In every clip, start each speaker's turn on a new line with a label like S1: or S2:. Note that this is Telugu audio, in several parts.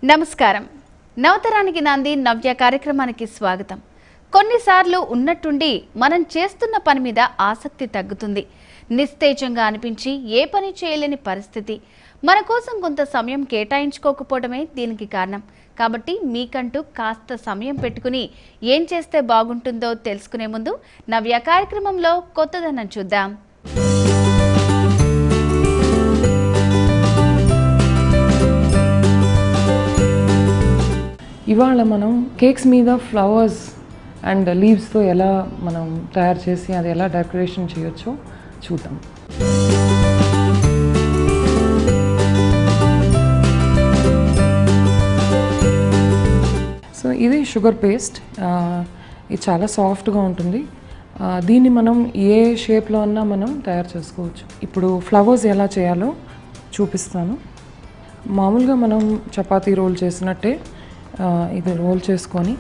S1: నమస్కారం. నవతరానికి నాంది నవ్య కార్యక్రమానికి స్వాగతం. కొన్నిసార్లు ఉన్నట్టుండి మనం చేస్తున్న పని మీద ఆసక్తి తగ్గుతుంది. నిస్తేజంగా అనిపించి ఏ పని చేయలేని పరిస్థితి. మన కోసం కొంత సమయం కేటాయించుకోకపోవడమే దీనికి కారణం. కాబట్టి మీకంటూ కాస్త సమయం పెట్టుకుని ఏం చేస్తే బాగుంటుందో తెలుసుకునే ముందు నవ్య కార్యక్రమంలో కొత్తదనం చూద్దాం.
S2: ఇవాళ మనం కేక్స్ మీద ఫ్లవర్స్ అండ్ లీవ్స్తో ఎలా మనం తయారు చేసి అది ఎలా డెకరేషన్ చేయొచ్చో చూద్దాం. సో ఇది షుగర్ పేస్ట్. ఇది చాలా సాఫ్ట్గా ఉంటుంది. దీన్ని మనం ఏ షేప్లో అన్నా మనం తయారు చేసుకోవచ్చు. ఇప్పుడు ఫ్లవర్స్ ఎలా చేయాలో చూపిస్తాను. మామూలుగా మనం చపాతీ రోల్ చేసినట్టే ఇది రోల్ చేసుకొని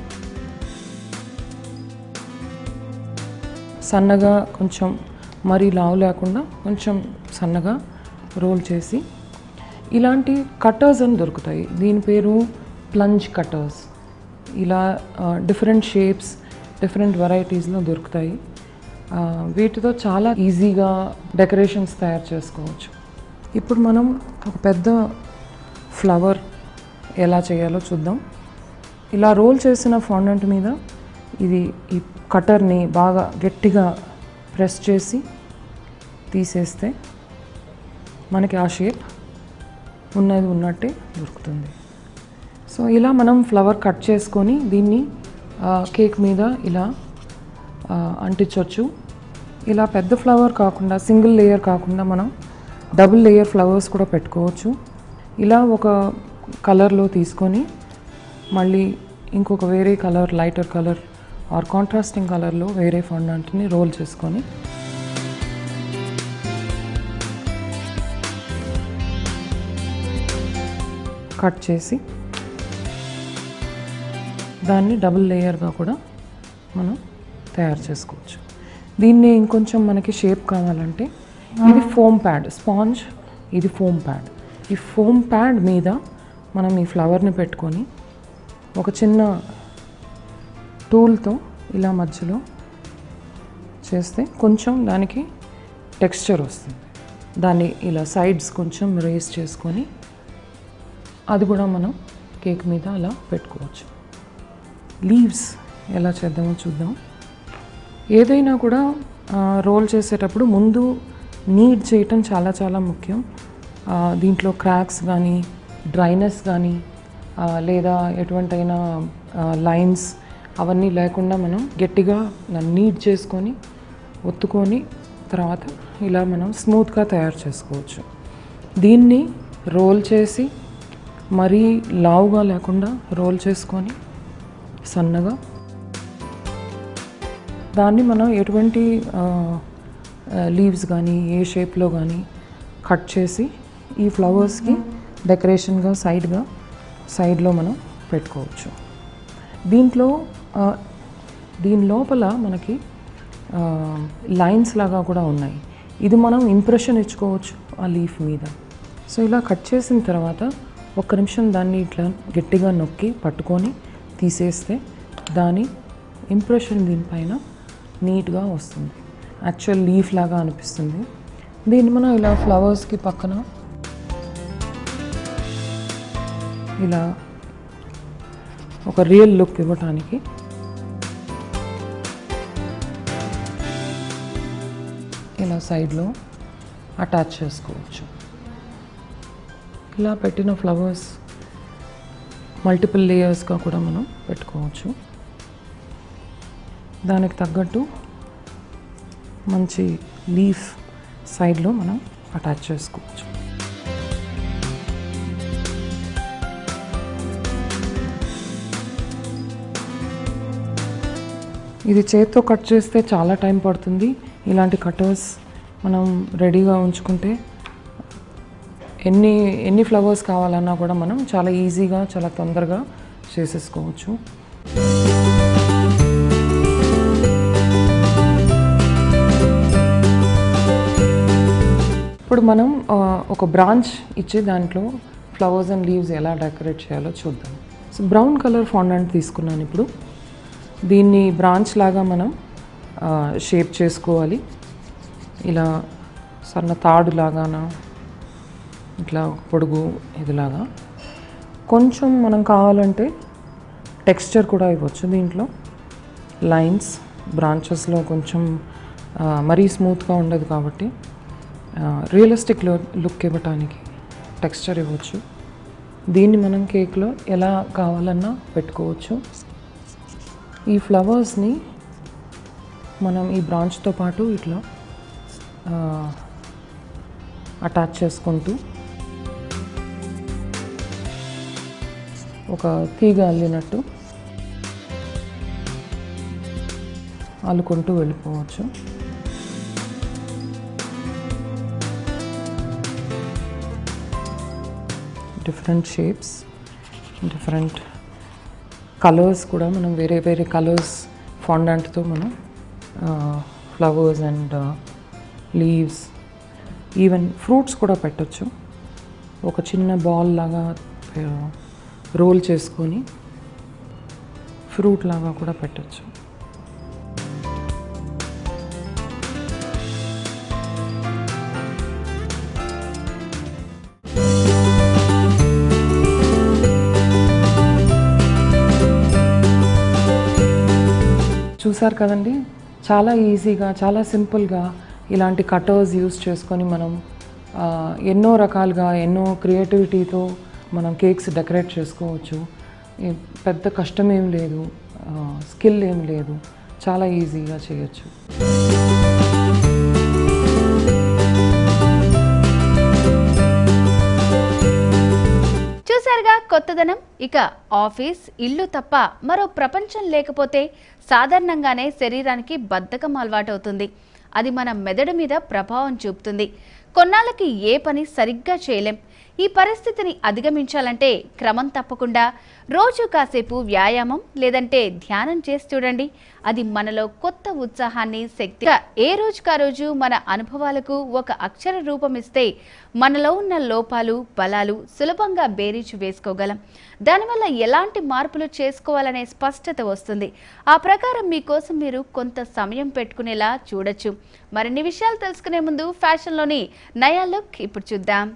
S2: సన్నగా, కొంచెం మరీ లావు లేకుండా కొంచెం సన్నగా రోల్ చేసి ఇలాంటి కట్టర్స్ అని దొరుకుతాయి. దీని పేరు ప్లంజ్ కట్టర్స్. ఇలా డిఫరెంట్ షేప్స్, డిఫరెంట్ వెరైటీస్లో దొరుకుతాయి. వీటితో చాలా ఈజీగా డెకరేషన్స్ తయారు చేసుకోవచ్చు. ఇప్పుడు మనం ఒక పెద్ద ఫ్లవర్ ఎలా చేయాలో చూద్దాం. ఇలా రోల్ చేసిన ఫాండెంట్ మీద ఈ కట్టర్ని బాగా గట్టిగా ప్రెస్ చేసి తీసేస్తే మనకి ఆ షేప్ ఉన్నది ఉన్నట్టే దొరుకుతుంది. సో ఇలా మనం ఫ్లవర్ కట్ చేసుకొని దీన్ని కేక్ మీద ఇలా అంటించవచ్చు. ఇలా పెద్ద ఫ్లవర్ కాకుండా, సింగిల్ లేయర్ కాకుండా మనం డబుల్ లేయర్ ఫ్లవర్స్ కూడా పెట్టుకోవచ్చు. ఇలా ఒక కలర్లో తీసుకొని మళ్ళీ ఇంకొక వేరే colour, lighter colour or contrasting కలర్లో వేరే ఫాండెంట్ని రోల్ చేసుకొని కట్ చేసి దాన్ని డబుల్ లేయర్గా కూడా మనం తయారు చేసుకోవచ్చు. దీన్ని ఇంకొంచెం మనకి షేప్ కావాలంటే ఇది ఫోమ్ ప్యాడ్, స్పాంజ్, ఇది ఫోమ్ ప్యాడ్. ఈ ఫోమ్ ప్యాడ్ మీద మనం ఈ ఫ్లవర్ని పెట్టుకొని ఒక చిన్న టూల్తో ఇలా మధ్యలో చేస్తే కొంచెం దానికి టెక్స్చర్ వస్తుంది. దాన్ని ఇలా సైడ్స్ కొంచెం రేస్ చేసుకొని అది కూడా మనం కేక్ మీద అలా పెట్టుకోవచ్చు. లీవ్స్ ఎలా చేద్దామో చూద్దాం. ఏదైనా కూడా రోల్ చేసేటప్పుడు ముందు నీట్ చేయటం చాలా చాలా ముఖ్యం. దీంట్లో క్రాక్స్ కానీ, డ్రైనెస్ కానీ, లేదా ఎటువంటైనా లైన్స్ అవన్నీ లేకుండా మనం గట్టిగా నీట్ చేసుకొని ఒత్తుకొని తర్వాత ఇలా మనం స్మూత్గా తయారు చేసుకోవచ్చు. దీన్ని రోల్ చేసి మరీ లావుగా లేకుండా రోల్ చేసుకొని సన్నగా దాన్ని మనం ఎటువంటి లీవ్స్ కానీ ఏ షేప్లో కానీ కట్ చేసి ఈ ఫ్లవర్స్కి డెకరేషన్గా సైడ్లో మనం పెట్టుకోవచ్చు. దీని లోపల మనకి లైన్స్ లాగా కూడా ఉన్నాయి. ఇది మనం ఇంప్రెషన్ ఇచ్చుకోవచ్చు ఆ లీఫ్ మీద. సో ఇలా కట్ చేసిన తర్వాత ఒక్క నిమిషం దాన్ని ఇట్లా గట్టిగా నొక్కి పట్టుకొని తీసేస్తే దాని ఇంప్రెషన్ దీనిపైన నీట్గా వస్తుంది. యాక్చువల్ లీఫ్ లాగా అనిపిస్తుంది. దీన్ని మనం ఇలా ఫ్లవర్స్కి పక్కన ఇలా ఒక రియల్ లుక్ ఇవ్వటానికి ఇలా సైడ్లో అటాచ్ చేసుకోవచ్చు. ఇలా పెట్టిన ఫ్లవర్స్ మల్టిపుల్ లేయర్స్గా కూడా మనం పెట్టుకోవచ్చు. దానికి తగ్గట్టు మంచి లీఫ్ సైడ్లో మనం అటాచ్ చేసుకోవచ్చు. ఇది చేత్తో కట్ చేస్తే చాలా టైం పడుతుంది. ఇలాంటి కటర్స్ మనం రెడీగా ఉంచుకుంటే ఎన్ని ఫ్లవర్స్ కావాలన్నా కూడా మనం చాలా ఈజీగా, చాలా తొందరగా చేసేసుకోవచ్చు. ఇప్పుడు మనం ఒక బ్రాంచ్ ఇచ్చి దాంట్లో ఫ్లవర్స్ అండ్ లీవ్స్ ఎలా డెకరేట్ చేయాలో చూద్దాం. సో బ్రౌన్ కలర్ ఫాండెంట్ తీసుకున్నాను. ఇప్పుడు దీన్ని బ్రాంచ్ లాగా మనం షేప్ చేసుకోవాలి. ఇలా సన్న తాడులాగానా, ఇట్లా పొడుగు ఇదిలాగా. కొంచెం మనం కావాలంటే టెక్స్చర్ కూడా ఇవ్వచ్చు దీంట్లో. లైన్స్ బ్రాంచెస్లో కొంచెం మరీ స్మూత్గా ఉండదు కాబట్టి రియలిస్టిక్ లుక్ ఇవ్వటానికి టెక్స్చర్ ఇవ్వచ్చు. దీన్ని మనం కేక్లో ఎలా కావాలన్నా పెట్టుకోవచ్చు. ఈ ఫ్లవర్స్ని మనం ఈ బ్రాంచ్తో పాటు ఇట్లా అటాచ్ చేసుకుంటూ ఒక తీగ అల్లినట్టు అల్లుకుంటూ వెళ్ళిపోవచ్చు. డిఫరెంట్ షేప్స్, డిఫరెంట్ కలర్స్ కూడా మనం వేరే వేరే కలర్స్ ఫాండెంట్తో మనం flowers and leaves, even fruits కూడా పెట్టచ్చు. ఒక చిన్న బాల్ లాగా రోల్ చేసుకొని ఫ్రూట్ లాగా కూడా పెట్టచ్చు. చూసారు కదండి, చాలా ఈజీగా, చాలా సింపుల్గా ఇలాంటి కటర్స్ యూస్ చేసుకొని మనం ఎన్నో రకాలుగా, ఎన్నో క్రియేటివిటీతో మనం కేక్స్ డెకరేట్ చేసుకోవచ్చు. పెద్ద కష్టం ఏం లేదు, స్కిల్ ఏం లేదు, చాలా ఈజీగా చేయొచ్చు.
S1: చూసారుగా కొత్తదనం. ఇక ఆఫీస్, ఇల్లు తప్ప మరో ప్రపంచం లేకపోతే సాధారణంగానే శరీరానికి బద్ధకం అలవాటవుతుంది. అది మన మెదడు మీద ప్రభావం చూపుతుంది. కొన్నాళ్ళకి ఏ పని సరిగ్గా చేయలేం. ఈ పరిస్థితిని అధిగమించాలంటే క్రమం తప్పకుండా రోజు కాసేపు వ్యాయామం లేదంటే ధ్యానం చేసి చూడండి. అది మనలో కొత్త ఉత్సాహాన్ని, శక్తిగా ఏ రోజుకా రోజు మన అనుభవాలకు ఒక అక్షర రూపం ఇస్తే మనలో ఉన్న లోపాలు, బలాలు సులభంగా బేరీజు వేసుకోగలం. దానివల్ల ఎలాంటి మార్పులు చేసుకోవాలనే స్పష్టత వస్తుంది. ఆ ప్రకారం మీకోసం మీరు కొంత సమయం పెట్టుకునేలా చూడొచ్చు. మరిన్ని విషయాలు తెలుసుకునే ముందు ఫ్యాషన్లోని నయా లుక్ ఇప్పుడు చూద్దాం.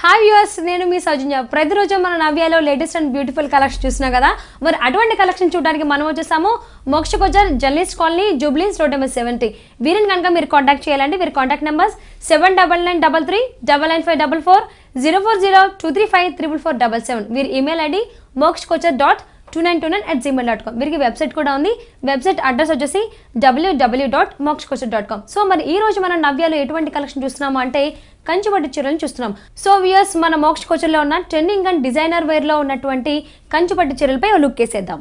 S3: హాయ్ వ్యూవర్స్, నేను మీ సౌజన్య. ప్రతిరోజు మన నవ్యాలో లేటెస్ట్ అండ్ బ్యూటిఫుల్ కలెక్షన్ చూస్తున్నాం కదా. మరి అటువంటి కలెక్షన్ చూడడానికి మనం వచ్చేసాము మోక్ష కొజర్, జర్నలిస్ట్ కాలనీ, జూబ్లీస్ రోడ్ నెంబర్ 70. వీరిని కనుక మీరు కాంటాక్ట్ చేయాలంటే వీరి కాంటాక్ట్ నెంబర్స్ 7993395544, 04023534477. వీరి ఈమెయిల్ ఐడి mokshakochar.2929@gmail.com. వీరికి వెబ్సైట్ కూడా ఉంది. వెబ్సైట్ అడ్రస్ వచ్చేసి www.mokshakochar.com. సో మరి ఈ రోజు మనం నవ్యాలో ఎటువంటి కలెక్షన్ చూస్తున్నాము అంటే కంచిపట్టు చీరలను చూస్తున్నాం. సో వ్యూయర్స్, మన మోక్ష కొచర్లో ఉన్న ట్రెండింగ్ అండ్ డిజైనర్ వేర్ లో ఉన్నటువంటి కంచిపట్టు చీరలపై లుక్ వేసేద్దాం.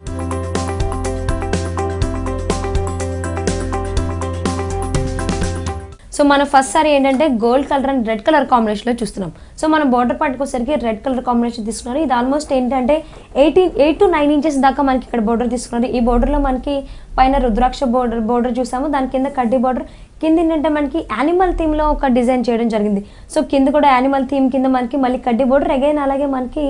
S3: సో మన ఫస్ట్ సారీ ఏంటంటే gold colour and red colour కాంబినేషన్లో చూస్తున్నాం. సో మన బార్డర్ పార్ట్కి వచ్చేసరికి రెడ్ కలర్ కాంబినేషన్ తీసుకున్నారు. ఇది ఆల్మోస్ట్ ఏంటంటే 8 to 9 ఇంచెస్ దాకా మనకి ఇక్కడ బార్డర్ తీసుకున్నారు. ఈ బార్డర్లో మనకి పైన రుద్రాక్ష బార్డర్ చూసాము, దాని కింద కడ్డీ బార్డర్, కింద ఏంటంటే మనకి యానిమల్ థీమ్లో ఒక డిజైన్ చేయడం జరిగింది. సో కింద కూడా యానిమల్ థీమ్ కింద మనకి మళ్ళీ కడ్డీ బార్డర్ అగైన్, అలాగే మనకి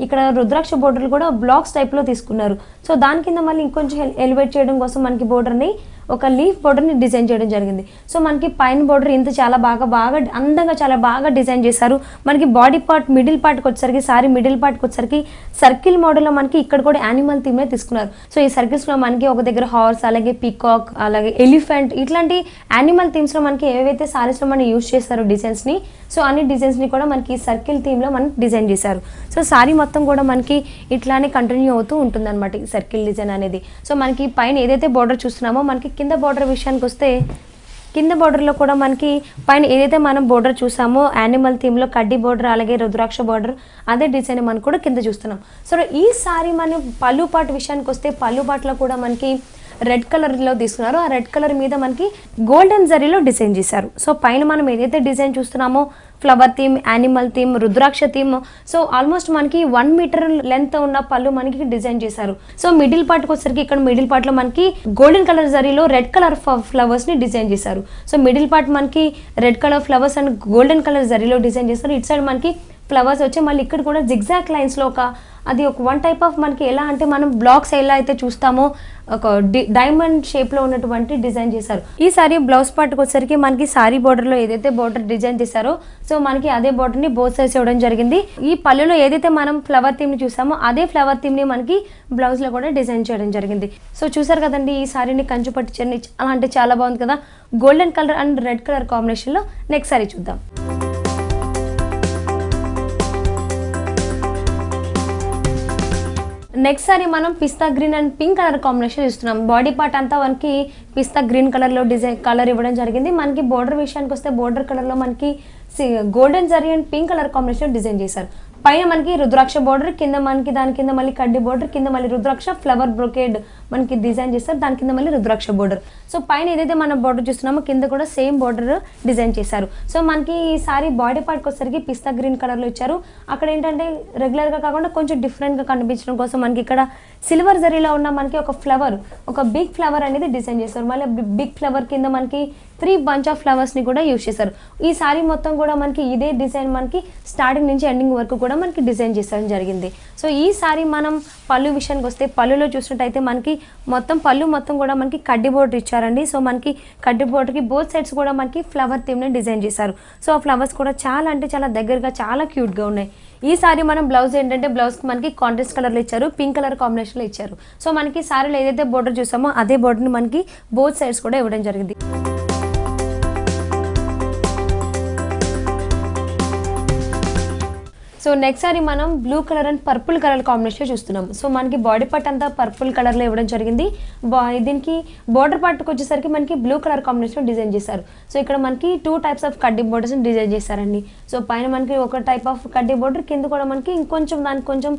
S3: ఇక్కడ రుద్రాక్ష బార్డర్లు కూడా బ్లాక్స్ టైప్లో తీసుకున్నారు. సో దాని కింద మళ్ళీ ఇంకొంచెం ఎలివేట్ చేయడం కోసం మనకి బార్డర్ని ఒక లీఫ్ బార్డర్ని డిజైన్ చేయడం జరిగింది. సో మనకి పైన బార్డర్ ఇంత చాలా బాగా అందంగా చాలా బాగా డిజైన్ చేశారు. మనకి బాడీ పార్ట్ మిడిల్ పార్ట్కి వచ్చేసరికి, సారీ మిడిల్ పార్ట్కి వచ్చేసరికి సర్కిల్ మోడల్లో మనకి ఇక్కడ కూడా యానిమల్ థీమ్నే తీసుకున్నారు. సో ఈ సర్కిల్స్లో మనకి ఒక దగ్గర హార్స్, అలాగే పీకాక్, అలాగే ఎలిఫెంట్, ఇట్లాంటి యానిమల్ థీమ్స్లో మనకి ఏవైతే సారీస్లో మనం యూజ్ చేస్తారు డిజైన్స్ని, సో అన్ని డిజైన్స్ని కూడా మనకి సర్కిల్ థీమ్లో మనకి డిజైన్ చేశారు. సో సారీ మొత్తం కూడా మనకి ఇట్లానే కంటిన్యూ అవుతూ ఉంటుంది అనమాట ఈ సర్కిల్ డిజైన్ అనేది. సో మనకి పైన ఏదైతే బార్డర్ చూస్తున్నామో మనకి కింద బార్డర్ విషయానికి వస్తే, కింద బార్డర్లో కూడా మనకి పైన ఏదైతే మనం బార్డర్ చూసామో యానిమల్ థీమ్లో కడ్డీ బార్డర్, అలాగే రుద్రాక్ష బార్డర్, అదే డిజైన్ మనం కూడా కింద చూస్తున్నాం. సో ఈ సారీ మనం పళ్ళు పాటు విషయానికి వస్తే, పళ్ళు పాటలో కూడా మనకి రెడ్ కలర్లో తీసుకున్నారు. ఆ రెడ్ కలర్ మీద మనకి గోల్డెన్ జరీలో డిజైన్ చేశారు. సో పైన మనం ఏదైతే డిజైన్ చూస్తున్నామో flower theme, animal theme, rudraksha theme, so almost మనకి 1 మీటర్ లెంత్ ఉన్న పళ్ళు మనకి డిజైన్ చేశారు. సో మిడిల్ పార్ట్కి వచ్చేసరికి ఇక్కడ మిడిల్ పార్ట్లో మనకి గోల్డెన్ కలర్ జరీలో రెడ్ కలర్ ఫ్లవర్స్ ని డిజైన్ చేశారు. సో మిడిల్ పార్ట్ మనకి red colour flowers and golden colour జరీలో డిజైన్ చేస్తారు. ఇటు సైడ్ మనకి ఫ్లవర్స్ వచ్చి మళ్ళీ ఇక్కడ కూడా జిగ్జాక్ లైన్స్లో అది ఒక వన్ టైప్ ఆఫ్ మనకి ఎలా అంటే మనం బ్లాక్స్ ఎలా అయితే చూస్తామో ఒక డైమండ్ షేప్లో ఉన్నటువంటి డిజైన్ చేశారు. ఈ సారీ బ్లౌజ్ పార్ట్కి వచ్చేసరికి మనకి సారీ బోర్డర్లో ఏదైతే బోర్డర్ డిజైన్ చేశారో సో మనకి అదే బోర్డర్ని బోత్ సైడ్స్ ఇవ్వడం జరిగింది. ఈ పళ్ళులో ఏదైతే మనం ఫ్లవర్ థీమ్ని చూసామో అదే ఫ్లవర్ థీమ్ని మనకి బ్లౌజ్లో కూడా డిజైన్ చేయడం జరిగింది. సో చూసారు కదండి, ఈ సారీని కంచుపట్టు చీరని చాలా అంటే చాలా బాగుంది కదా, golden colour and red colour కాంబినేషన్లో. నెక్స్ట్ సారీ చూద్దాం. నెక్స్ట్ సారీ మనం pista green and pink colour combination చూస్తున్నాం. బాడీ పార్ట్ అంతా మనకి పిస్తా గ్రీన్ కలర్లో డిజైన్ కలర్ ఇవ్వడం జరిగింది. మనకి బోర్డర్ విషయానికి వస్తే బోర్డర్ కలర్లో మనకి golden zari and pink colour combination design చేశారు. పైన మనకి రుద్రాక్ష బోర్డర్, కింద మనకి దాని కింద మళ్ళీ కడ్డీ బోర్డర్, కింద మళ్ళీ రుద్రాక్ష ఫ్లవర్ బ్రొకేడ్ మనకి డిజైన్ చేస్తారు, దాని కింద మళ్ళీ రుద్రాక్ష బోర్డర్. సో పైన ఏదైతే మనం బోర్డర్ చూస్తున్నామో కింద కూడా సేమ్ బోర్డర్ డిజైన్ చేశారు. సో మనకి ఈ సారీ బాడీ పార్ట్కి వచ్చేసరికి పిస్తా గ్రీన్ కలర్లో ఇచ్చారు. అక్కడ ఏంటంటే రెగ్యులర్గా కాకుండా కొంచెం డిఫరెంట్గా కనిపించడం కోసం మనకి ఇక్కడ సిల్వర్ జరీలో ఉన్న మనకి ఒక బిగ్ ఫ్లవర్ అనేది డిజైన్ చేశారు. మళ్ళీ బిగ్ ఫ్లవర్ కింద మనకి 3 బంచ్ ఆఫ్ ఫ్లవర్స్ని కూడా యూజ్ చేశారు. ఈ సారీ మొత్తం కూడా మనకి ఇదే డిజైన్ మనకి స్టార్టింగ్ నుంచి ఎండింగ్ వరకు కూడా మనకి డిజైన్ చేసడం జరిగింది. సో ఈ సారీ మనం పళ్ళు విషయానికి వస్తే పళ్ళులో చూసినట్టయితే మనకి పళ్ళు మొత్తం కూడా మనకి కడ్డీ బోర్డర్ ఇచ్చారండి. సో మనకి కడ్డీ బోర్డర్కి బోత్ సైడ్స్ కూడా మనకి ఫ్లవర్ థీమ్ని డిజైన్ చేశారు. సో ఆ ఫ్లవర్స్ కూడా చాలా అంటే చాలా దగ్గరగా చాలా క్యూట్గా ఉన్నాయి. ఈ సారీ మనం బ్లౌజ్ ఏంటంటే బ్లౌజ్కి మనకి కాంట్రాస్ట్ కలర్లో ఇచ్చారు, పింక్ కలర్ కాంబినేషన్లో ఇచ్చారు. సో మనకి సారీలో ఏదైతే బోర్డర్ చూసామో అదే బోర్డర్ని మనకి బోత్ సైడ్స్ కూడా ఇవ్వడం జరిగింది. సో నెక్స్ట్ సారీ మనం blue colour and purple colour కాంబినేషన్లో చూస్తున్నాం. సో మనకి బాడీ పార్ట్ అంతా పర్పుల్ కలర్లో ఇవ్వడం జరిగింది. దీనికి బార్డర్ పార్ట్కి వచ్చేసరికి మనకి బ్లూ కలర్ కాంబినేషన్లో డిజైన్ చేశారు. సో ఇక్కడ మనకి 2 టైప్స్ ఆఫ్ కడ్డీ బోర్డర్స్ని డిజైన్ చేశారండి. సో పైన మనకి ఒక టైప్ ఆఫ్ కడ్డీ బోర్డర్, కింద కూడా మనకి ఇంకొంచెం దానికి కొంచెం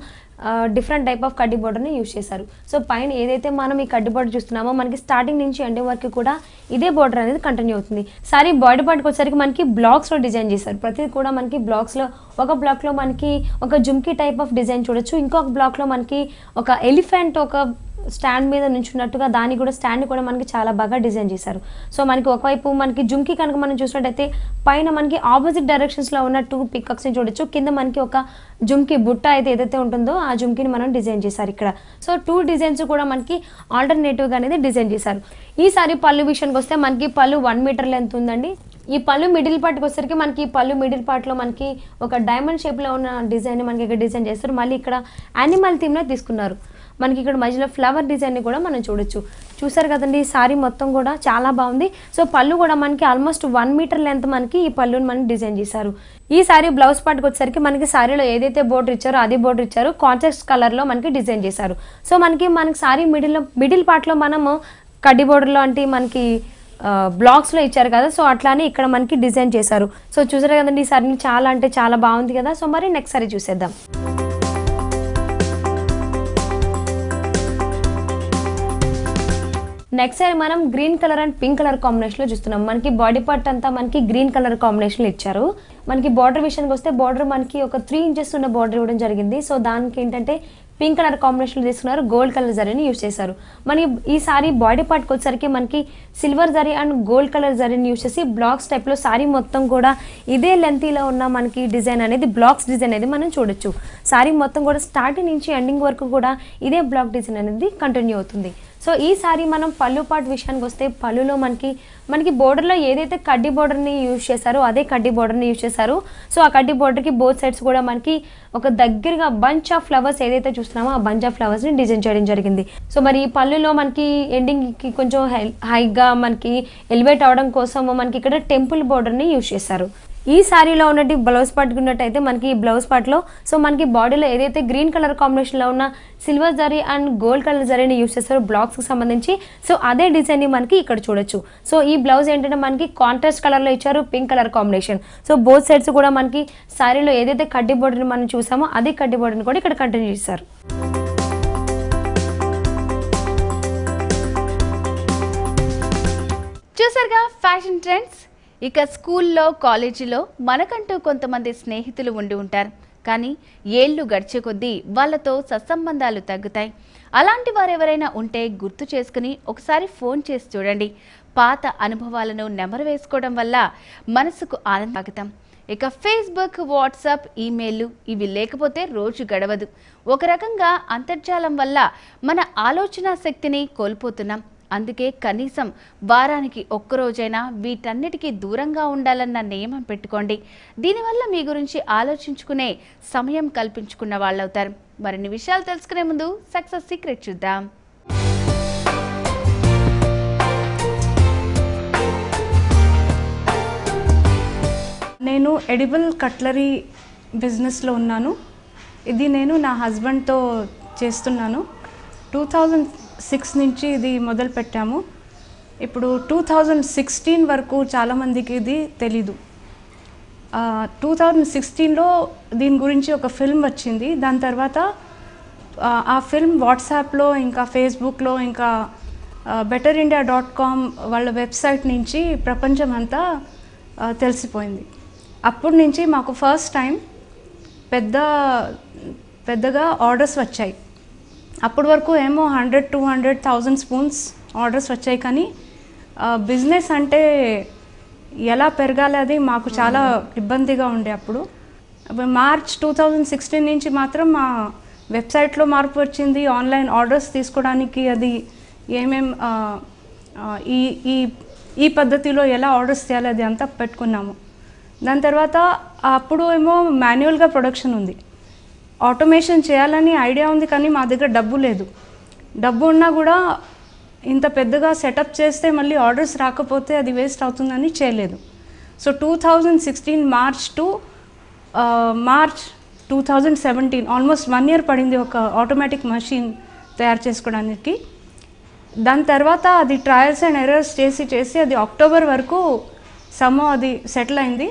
S3: డిఫరెంట్ టైప్ ఆఫ్ కడ్డీ బోర్డర్ని యూజ్ చేశారు. సో పైన ఏదైతే మనం ఈ కడ్డీ బోర్డర్ చూస్తున్నామో మనకి స్టార్టింగ్ నుంచి ఎండింగ్ వరకు కూడా ఇదే బోర్డర్ అనేది కంటిన్యూ అవుతుంది. సారీ బాడీ పార్ట్కి వచ్చేసరికి మనకి బ్లాక్స్లో డిజైన్ చేశారు. ప్రతిదీ కూడా మనకి బ్లాక్స్లో ఒక బ్లాక్లో మనకి ఒక జుమ్కీ టైప్ ఆఫ్ డిజైన్ చూడొచ్చు, ఇంకొక బ్లాక్లో మనకి ఒక ఎలిఫెంట్ ఒక స్టాండ్ మీద నుంచున్నట్టుగా దాన్ని కూడా స్టాండ్ కూడా మనకి చాలా బాగా డిజైన్ చేశారు. సో మనకి ఒకవైపు మనకి జుమ్కీ కనుక మనం చూసినట్టయితే పైన మనకి ఆపోజిట్ డైరెక్షన్స్లో ఉన్న 2 పికాక్స్ని చూడొచ్చు, కింద మనకి ఒక జుమ్కీ బుట్ట అయితే ఏదైతే ఉంటుందో ఆ జుమ్కీని మనం డిజైన్ చేశారు ఇక్కడ. సో 2 డిజైన్స్ కూడా మనకి ఆల్టర్నేటివ్గా అనేది డిజైన్ చేశారు. ఈ సారీ పళ్ళు విషయానికి వస్తే మనకి పళ్ళు 1 మీటర్ లెంత్ ఉందండి. ఈ పళ్ళు మిడిల్ పార్ట్కి వచ్చేసరికి మనకి పళ్ళు మిడిల్ పార్ట్లో మనకి ఒక డైమండ్ షేప్లో ఉన్న డిజైన్ మనకి ఇక్కడ డిజైన్ చేస్తారు. మళ్ళీ ఇక్కడ యానిమల్ థీమ్లో తీసుకున్నారు. మనకి ఇక్కడ మధ్యలో ఫ్లవర్ డిజైన్ని కూడా మనం చూసారు కదండి. ఈ సారీ మొత్తం కూడా చాలా బాగుంది. సో పళ్ళు కూడా మనకి ఆల్మోస్ట్ 1 మీటర్ లెంత్ మనకి ఈ పళ్ళుని మనకి డిజైన్ చేశారు. ఈ సారీ బ్లౌజ్ పార్ట్కి వచ్చేసరికి మనకి సారీలో ఏదైతే బోర్డర్ ఇచ్చారో అదే బోర్డర్ ఇచ్చారు, కాంట్రాస్ట్ కలర్లో మనకి డిజైన్ చేశారు. సో మనకి సారీ మిడిల్ పార్ట్లో మనము కడ్డీ బోర్డర్లో అంటే మనకి బ్లాక్స్లో ఇచ్చారు కదా, సో అట్లానే ఇక్కడ మనకి డిజైన్ చేశారు. సో చూసారు కదండి, ఈ సారీ చాలా అంటే చాలా బాగుంది కదా. సో మరి నెక్స్ట్ సారీ చూసేద్దాం. నెక్స్ట్ సారీ మనం green colour and pink colour కాంబినేషన్లో చూస్తున్నాం. మనకి బాడీ పార్ట్ అంతా మనకి గ్రీన్ కలర్ కాంబినేషన్లో ఇచ్చారు. మనకి బార్డర్ విషయానికి వస్తే బార్డర్ మనకి ఒక 3 ఇంచెస్ ఉన్న బార్డర్ ఇవ్వడం జరిగింది. సో దానికి ఏంటంటే పింక్ కలర్ కాంబినేషన్లో తీసుకున్నారు, గోల్డ్ కలర్ జరీని యూజ్ చేశారు. మనకి ఈ సారీ బాడీ పార్ట్కి వచ్చేసరికి మనకి silver zari and gold colour జరీని యూజ్ చేసి బ్లాక్స్ టైప్లో సారీ మొత్తం కూడా ఇదే లెంతీలో ఉన్న మనకి డిజైన్ అనేది బ్లాక్స్ డిజైన్ అనేది మనం చూడొచ్చు. సారీ మొత్తం కూడా స్టార్టింగ్ నుంచి ఎండింగ్ వరకు కూడా ఇదే బ్లాక్ డిజైన్ అనేది కంటిన్యూ అవుతుంది. సో ఈ సారీ మనం పళ్ళు పార్ట్ విషయానికి వస్తే పళ్ళులో మనకి బోర్డర్లో ఏదైతే కడ్డీ బోర్డర్ని యూజ్ చేశారో అదే కడ్డీ బోర్డర్ని యూజ్ చేశారు. సో ఆ కడ్డీ బోర్డర్కి బోత్ సైడ్స్ కూడా మనకి ఒక దగ్గరగా బంచ్ ఆఫ్ ఫ్లవర్స్ ఏదైతే చూస్తున్నామో ఆ బంచ్ ఆఫ్ ఫ్లవర్స్ని డిజైన్ చేయడం జరిగింది. సో మరి ఈ పళ్ళులో మనకి ఎండింగ్కి కొంచెం హైగా మనకి ఎలివేట్ అవడం కోసం మనకి ఇక్కడ టెంపుల్ బోర్డర్ని యూజ్ చేశారు. ఈ సారీలో ఉన్నట్టు బ్లౌజ్ పార్ట్ ఉన్నట్టయితే మనకి ఈ బ్లౌజ్ పార్ట్లో సో మనకి బాడీలో ఏదైతే గ్రీన్ కలర్ కాంబినేషన్లో ఉన్న silver zari and gold colour జరీని యూజ్ చేస్తారు బ్లాక్స్కి సంబంధించి. సో అదే డిజైన్ని మనకి ఇక్కడ చూడొచ్చు. సో ఈ బ్లౌజ్ ఏంటంటే మనకి కాంట్రాస్ట్ కలర్లో ఇచ్చారు, pink colour combination. So both sides కూడా మనకి సారీలో ఏదైతే కడ్డీ బోర్డర్ని మనం చూసామో అదే కడ్డీ బోర్డర్ని కూడా ఇక్కడ కంటిన్యూ చేశారు.
S1: చూసారుగా ఫ్యాషన్ ట్రెండ్స్. ఇక స్కూల్లో కాలేజీలో మనకంటూ కొంతమంది స్నేహితులు ఉండి ఉంటారు. కానీ ఏళ్ళు గడిచే కొద్దీ వాళ్ళతో సత్సంబంధాలు తగ్గుతాయి. అలాంటి వారెవరైనా ఉంటే గుర్తు చేసుకుని ఒకసారి ఫోన్ చేసి చూడండి. పాత అనుభవాలను నెమరు వేసుకోవడం వల్ల మనసుకు ఆనందం. ఇక ఫేస్బుక్, వాట్సాప్, ఈమెయిల్ ఇవి లేకపోతే రోజు గడవదు. ఒక రకంగా అంతర్జాలం వల్ల మన ఆలోచన శక్తిని కోల్పోతున్నాం. అందుకే కనీసం వారానికి ఒక్కరోజైనా వీటన్నిటికీ దూరంగా ఉండాలన్న నియమం పెట్టుకోండి. దీనివల్ల మీ గురించి ఆలోచించుకునే సమయం కల్పించుకున్న వాళ్ళవుతారు. మరిన్ని విషయాలు తెలుసుకునే ముందు సక్సెస్ సీక్రెట్ చూద్దాం.
S4: నేను ఎడిబుల్ కట్లరీ బిజినెస్లో ఉన్నాను. ఇది నేను నా హస్బెండ్తో చేస్తున్నాను. 2006 నుంచి ఇది మొదలు పెట్టాము. ఇప్పుడు 2016 వరకు చాలామందికి ఇది తెలీదు. 2016లో దీని గురించి ఒక ఫిల్మ్ వచ్చింది. దాని తర్వాత ఆ ఫిల్మ్ వాట్సాప్లో, ఇంకా ఫేస్బుక్లో, ఇంకా betterindia.com వాళ్ళ వెబ్సైట్ నుంచి ప్రపంచం అంతా తెలిసిపోయింది. అప్పటి నుంచి మాకు ఫస్ట్ టైం పెద్దగా ఆర్డర్స్ వచ్చాయి. అప్పటి వరకు ఏమో 100, 200, 1000 స్పూన్స్ ఆర్డర్స్ వచ్చాయి. కానీ బిజినెస్ అంటే ఎలా పెరగాలి అది మాకు చాలా ఇబ్బందిగా ఉండే. అప్పుడు మార్చ్ 2016 నుంచి మాత్రం మా వెబ్సైట్లో మార్పు వచ్చింది. ఆన్లైన్ ఆర్డర్స్ తీసుకోవడానికి అది ఏమేం ఈ పద్ధతిలో ఎలా ఆర్డర్స్ చేయాలి అది అంతా పెట్టుకున్నాము. దాని తర్వాత అప్పుడు ఏమో మాన్యువల్గా ప్రొడక్షన్ ఉంది. ఆటోమేషన్ చేయాలని ఐడియా ఉంది, కానీ మా దగ్గర డబ్బు లేదు. డబ్బు ఉన్నా కూడా ఇంత పెద్దగా సెటప్ చేస్తే మళ్ళీ ఆర్డర్స్ రాకపోతే అది వేస్ట్ అవుతుందని చేయలేదు. So 2016 March to March 2017 almost 1 year పడింది ఒక ఆటోమేటిక్ మషిన్ తయారు చేసుకోవడానికి. దాని తర్వాత అది ట్రయల్స్ అండ్ ఎర్రర్స్ చేసి అది అక్టోబర్ వరకు అది సెటిల్ అయింది.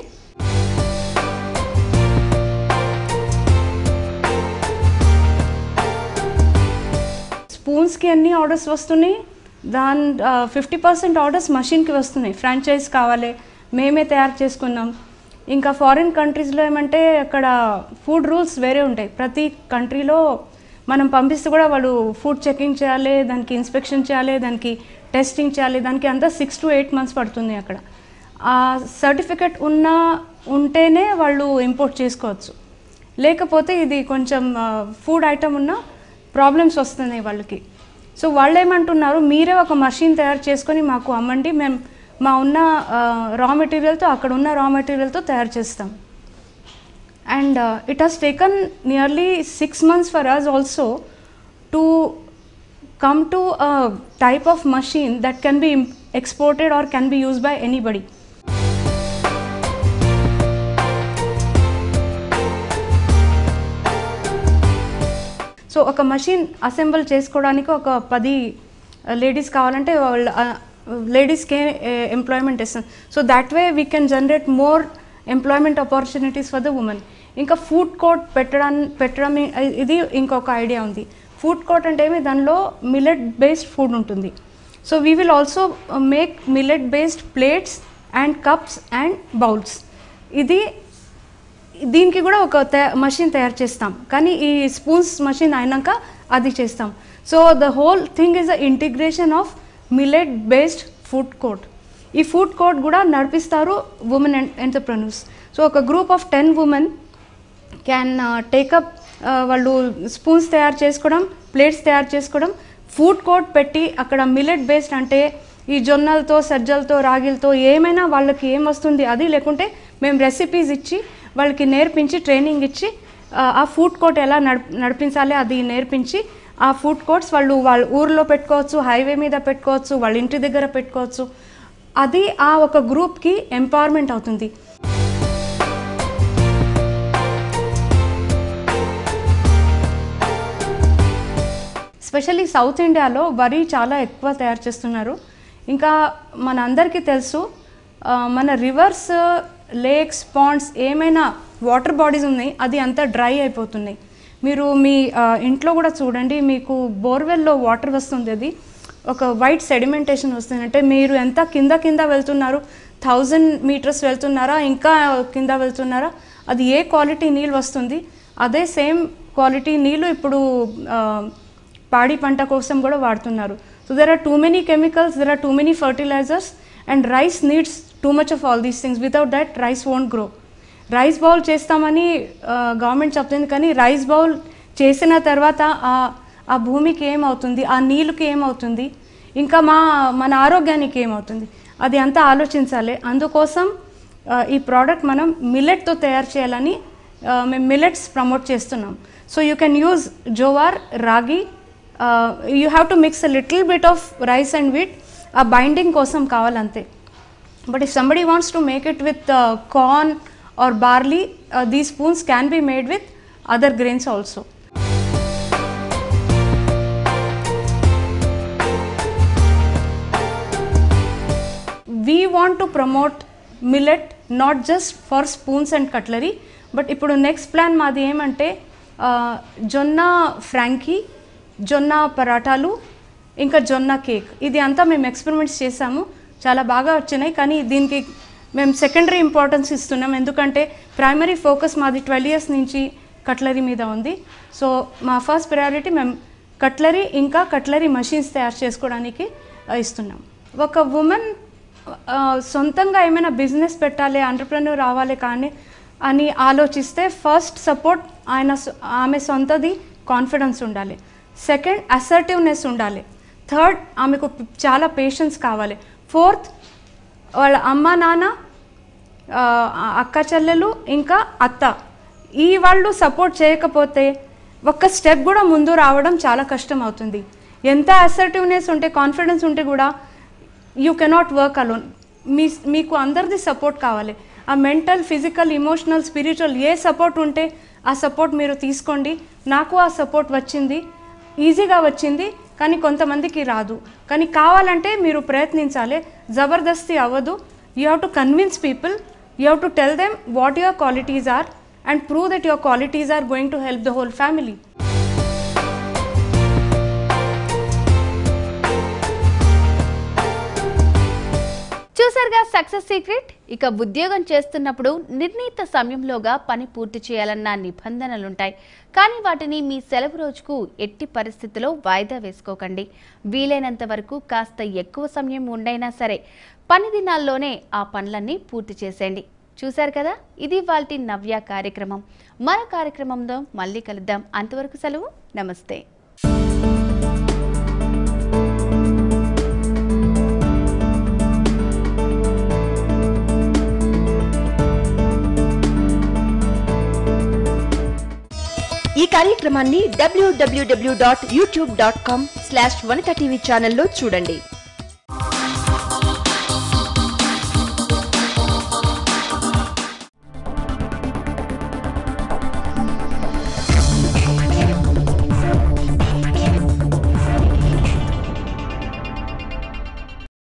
S4: స్పూన్స్కి అన్ని ఆర్డర్స్ వస్తున్నాయి. 50% ఆర్డర్స్ మషిన్కి వస్తున్నాయి. ఫ్రాంచైజ్ కావాలి, మేమే తయారు చేసుకున్నాం. ఇంకా ఫారిన్ కంట్రీస్లో ఏమంటే అక్కడ ఫుడ్ రూల్స్ వేరే ఉంటాయి. ప్రతి కంట్రీలో మనం పంపిస్తే కూడా వాళ్ళు ఫుడ్ చెకింగ్ చేయాలి, దానికి ఇన్స్పెక్షన్ చేయాలి, దానికి టెస్టింగ్ చేయాలి. దానికి అంతా 6 to 8 months పడుతుంది. అక్కడ ఆ సర్టిఫికెట్ ఉంటేనే వాళ్ళు ఇంపోర్ట్ చేసుకోవచ్చు. లేకపోతే ఇది కొంచెం ఫుడ్ ఐటమ్ ఉన్న ప్రాబ్లమ్స్ వస్తున్నాయి వాళ్ళకి. సో వాళ్ళు ఏమంటున్నారు, మీరే ఒక మషిన్ తయారు చేసుకొని మాకు అమ్మండి, మేము మా ఉన్న రా మెటీరియల్తో, అక్కడ ఉన్న రా మెటీరియల్తో తయారు చేస్తాం. And it has taken nearly 6 months for us also to come to a type of machine that can be exported or can be used by anybody. So ఒక మషిన్ అసెంబుల్ చేసుకోవడానికి ఒక 10 లేడీస్ కావాలంటే లేడీస్కే ఎంప్లాయ్మెంట్ ఇస్తాం. So that way we can generate more employment opportunities for the women. ఇంకా ఫుడ్ కోర్ట్ పెట్టడం ఇది ఇంకొక ఐడియా ఉంది. ఫుడ్ కోర్ట్ అంటే ఏమి, దానిలో మిల్లెట్ బేస్డ్ ఫుడ్ ఉంటుంది. So we will also make millet based plates and cups and bowls. దీనికి కూడా ఒక మషిన్ తయారు చేస్తాం. కానీ ఈ స్పూన్స్ మషిన్ అయినాక అది చేస్తాం. So the whole thing is the integration of millet based food court. ఈ ఫుడ్ కోర్ట్ కూడా నడిపిస్తారు ఉమెన్ ఎంటర్ప్రెన్యూర్స్. సో ఒక group of 10 women can take up, వాళ్ళు స్పూన్స్ తయారు చేసుకోవడం, ప్లేట్స్ తయారు చేసుకోవడం, ఫుడ్ కోర్ట్ పెట్టి అక్కడ మిల్లెట్ బేస్డ్ అంటే ఈ జొన్నలతో, సజ్జలతో, రాగిలతో ఏమైనా వాళ్ళకి ఏం వస్తుంది అది, లేకుంటే మేము రెసిపీస్ ఇచ్చి వాళ్ళకి నేర్పించి ట్రైనింగ్ ఇచ్చి ఆ ఫుడ్ కోర్ట్ ఎలా నడిపించాలి అది నేర్పించి ఆ ఫుడ్ కోర్ట్స్ వాళ్ళ ఊర్లో పెట్టుకోవచ్చు, హైవే మీద పెట్టుకోవచ్చు, వాళ్ళ ఇంటి దగ్గర పెట్టుకోవచ్చు. అది ఆ ఒక గ్రూప్కి ఎంపవర్మెంట్ అవుతుంది. స్పెషల్లీ సౌత్ ఇండియాలో వరి చాలా ఎక్కువ తయారు చేస్తున్నారు. ఇంకా మన అందరికీ తెలుసు, మన రివర్స్, లేక్స్, పాండ్స్ ఏమైనా వాటర్ బాడీస్ ఉన్నాయి అది అంతా డ్రై అయిపోతున్నాయి. మీరు మీ ఇంట్లో కూడా చూడండి, మీకు బోర్వెల్లో వాటర్ వస్తుంది, అది ఒక వైట్ సెడిమెంటేషన్ వస్తుంది. అంటే మీరు ఎంత కింద వెళ్తున్నారు, 1000 మీటర్స్ వెళ్తున్నారా, ఇంకా కింద వెళ్తున్నారా, అది ఏ క్వాలిటీ నీళ్ళు వస్తుంది, అదే సేమ్ క్వాలిటీ నీళ్ళు ఇప్పుడు పాడి పంట కోసం కూడా వాడుతున్నారు. So there are too many chemicals, there are too many fertilisers, and rice needs too much of all these things. Without that rice won't grow. Rice bowl చేస్తామని గవర్నమెంట్ చెప్తుంది, కానీ రైస్ బౌల్ చేసిన తర్వాత ఆ భూమికి ఏమవుతుంది, ఆ నీళ్ళకి ఏమవుతుంది, ఇంకా మన ఆరోగ్యానికి ఏమవుతుంది, అది అంతా ఆలోచించాలి. అందుకోసం ఈ ప్రోడక్ట్ మనం మిల్లెట్తో తయారు చేయాలని మేము మిల్లెట్స్ ప్రమోట్ చేస్తున్నాం. So you can use jowar, ragi, you have to mix a little bit of rice and wheat, ఆ బైండింగ్ కోసం కావాలంతే. But if somebody wants to make it with corn or barley, these spoons can be made with other grains also. We want to promote millet not just for spoons and cutlery, but ఇప్పుడు నెక్స్ట్ ప్లాన్ మాది ఏమంటే జొన్న ఫ్రాంకీ, జొన్న పరాటాలు, ఇంకా జొన్న కేక్, ఇది అంతా మేము ఎక్స్పెరిమెంట్స్ చేసాము, చాలా బాగా వచ్చినాయి. కానీ దీనికి మేము సెకండరీ ఇంపార్టెన్స్ ఇస్తున్నాం, ఎందుకంటే ప్రైమరీ ఫోకస్ మాది 12 years నుంచి కట్లరీ మీద ఉంది. సో మా ఫస్ట్ ప్రయారిటీ మేము కట్లరీ, ఇంకా కట్లరీ మషిన్స్ తయారు చేసుకోవడానికి ఇస్తున్నాం. ఒక ఉమెన్ సొంతంగా ఏమైనా బిజినెస్ పెట్టాలి, ఎంటర్‌ప్రెన్యూర్ అవ్వాలి కానీ అని ఆలోచిస్తే ఫస్ట్ సపోర్ట్ ఆమె సొంతది కాన్ఫిడెన్స్ ఉండాలి, సెకండ్ అసర్టివ్నెస్ ఉండాలి, థర్డ్ ఆమెకు చాలా పేషెన్స్ కావాలి, ఫోర్త్ వాళ్ళ అమ్మ నాన్న, అక్క చెల్లెలు, ఇంకా అత్త, ఈ వాళ్ళు సపోర్ట్ చేయకపోతే ఒక్క స్టెప్ కూడా ముందు రావడం చాలా కష్టం అవుతుంది. ఎంత అసర్టివ్నెస్ ఉంటే, కాన్ఫిడెన్స్ ఉంటే కూడా యూ కెనాట్ వర్క్ అలోన్. మీకు అందరిది సపోర్ట్ కావాలి. ఆ మెంటల్, ఫిజికల్, ఇమోషనల్, స్పిరిచువల్ ఏ సపోర్ట్ ఉంటే ఆ సపోర్ట్ మీరు తీసుకోండి. నాకు ఆ సపోర్ట్ వచ్చింది, ఈజీగా వచ్చింది, కానీ కొంతమందికి రాదు. కానీ కావాలంటే మీరు ప్రయత్నించాలి, జబర్దస్తి అవ్వదు. You have to convince people, you have to tell them what your qualities are and prove that your qualities are going to help the whole family.
S1: చూసారుగా సక్సెస్ సీక్రెట్. ఇక ఉద్యోగం చేస్తున్నప్పుడు నిర్ణీత సమయంలోగా పని పూర్తి చేయాలన్న నిబంధనలుంటాయి, కానీ వాటిని మీ సెలవు రోజుకు ఎట్టి పరిస్థితిలో వాయిదా వేసుకోకండి. వీలైనంత వరకు కాస్త ఎక్కువ సమయం ఉండైనా సరే పని దినాల్లోనే ఆ పనులన్నీ పూర్తి చేసేయండి. చూశారు కదా, ఇది ఇవాల్టి నవ్య కార్యక్రమం. మన కార్యక్రమంలో మళ్ళీ కలుద్దాం. అంతవరకు సెలవు, నమస్తే.
S5: ఈ కార్యక్రమాన్ని www.youtube.com/vanita tv ఛానల్లో చూడండి.